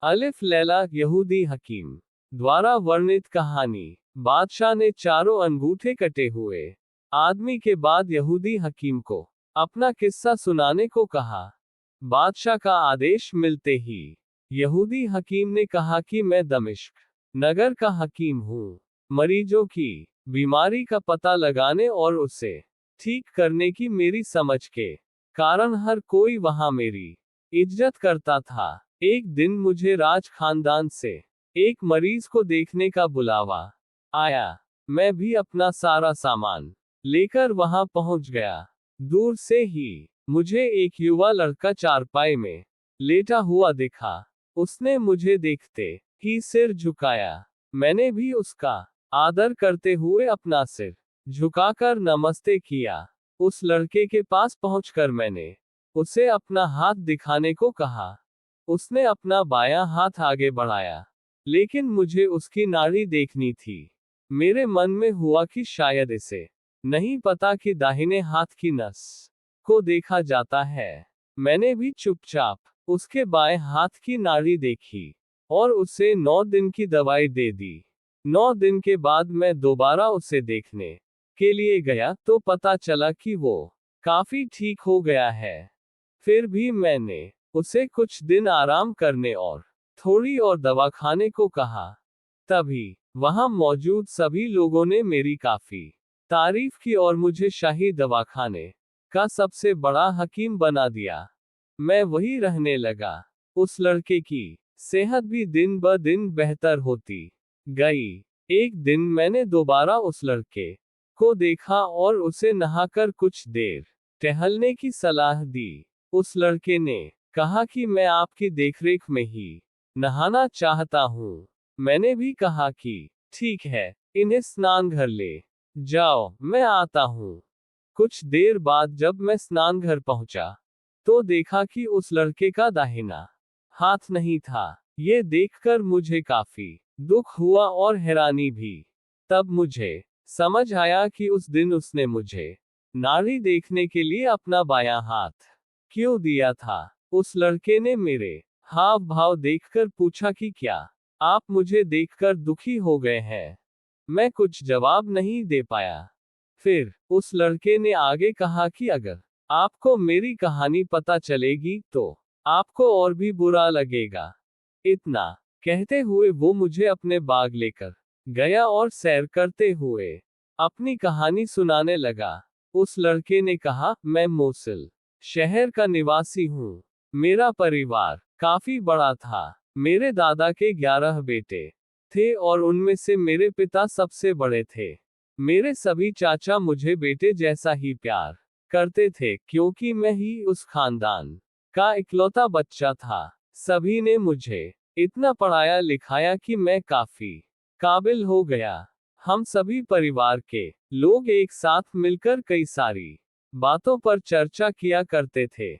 अलिफ लैला यहूदी हकीम द्वारा वर्णित कहानी। बादशाह ने चारों अंगूठे कटे हुए आदमी के बाद यहूदी हकीम को अपना किस्सा सुनाने को कहा। बादशाह का आदेश मिलते ही यहूदी हकीम ने कहा कि मैं दमिश्क नगर का हकीम हूँ। मरीजों की बीमारी का पता लगाने और उसे ठीक करने की मेरी समझ के कारण हर कोई वहां मेरी इज्जत करता था। एक दिन मुझे राज खानदान से एक मरीज को देखने का बुलावा आया। मैं भी अपना सारा सामान लेकर वहां पहुंच गया। दूर से ही मुझे एक युवा लड़का चारपाई में लेटा हुआ दिखा। उसने मुझे देखते ही सिर झुकाया। मैंने भी उसका आदर करते हुए अपना सिर झुकाकर नमस्ते किया। उस लड़के के पास पहुंचकर मैंने उसे अपना हाथ दिखाने को कहा। उसने अपना बायां हाथ आगे बढ़ाया, लेकिन मुझे उसकी नाड़ी देखनी थी। मेरे मन में हुआ कि शायद इसे नहीं पता कि दाहिने हाथ की नस को देखा जाता है। मैंने भी चुपचाप उसके बाएं हाथ की नाड़ी देखी और उसे 9 दिन की दवाई दे दी। 9 दिन के बाद मैं दोबारा उसे देखने के लिए गया तो पता चला कि वो काफी ठीक हो गया है। फिर भी मैंने उसे कुछ दिन आराम करने और थोड़ी और दवा खाने को कहा। तभी वहां मौजूद सभी लोगों ने मेरी काफी तारीफ की और मुझे शाही दवाखाने का सबसे बड़ा हकीम बना दिया। मैं वही रहने लगा। उस लड़के की सेहत भी दिन ब दिन बेहतर होती गई। एक दिन मैंने दोबारा उस लड़के को देखा और उसे नहाकर कुछ देर टहलने की सलाह दी। उस लड़के ने कहा कि मैं आपकी देखरेख में ही नहाना चाहता हूँ। मैंने भी कहा कि ठीक है, इन्हें स्नानघर ले जाओ, मैं आता हूँ। कुछ देर बाद जब मैं स्नानघर पहुंचा, तो देखा कि उस लड़के का दाहिना हाथ नहीं था। ये देखकर मुझे काफी दुख हुआ और हैरानी भी। तब मुझे समझ आया कि उस दिन उसने मुझे नाड़ी देखने के लिए अपना बायां हाथ क्यों दिया था। उस लड़के ने मेरे हाव भाव देखकर पूछा कि क्या आप मुझे देखकर दुखी हो गए हैं। मैं कुछ जवाब नहीं दे पाया। फिर उस लड़के ने आगे कहा कि अगर आपको मेरी कहानी पता चलेगी तो आपको और भी बुरा लगेगा। इतना कहते हुए वो मुझे अपने बाग लेकर गया और सैर करते हुए अपनी कहानी सुनाने लगा। उस लड़के ने कहा, मैं मोसुल शहर का निवासी हूँ। मेरा परिवार काफी बड़ा था। मेरे दादा के 11 बेटे थे और उनमें से मेरे पिता सबसे बड़े थे। मेरे सभी चाचा मुझे बेटे जैसा ही प्यार करते थे, क्योंकि मैं ही उस खानदान का इकलौता बच्चा था। सभी ने मुझे इतना पढ़ाया लिखाया कि मैं काफी काबिल हो गया। हम सभी परिवार के लोग एक साथ मिलकर कई सारी बातों पर चर्चा किया करते थे।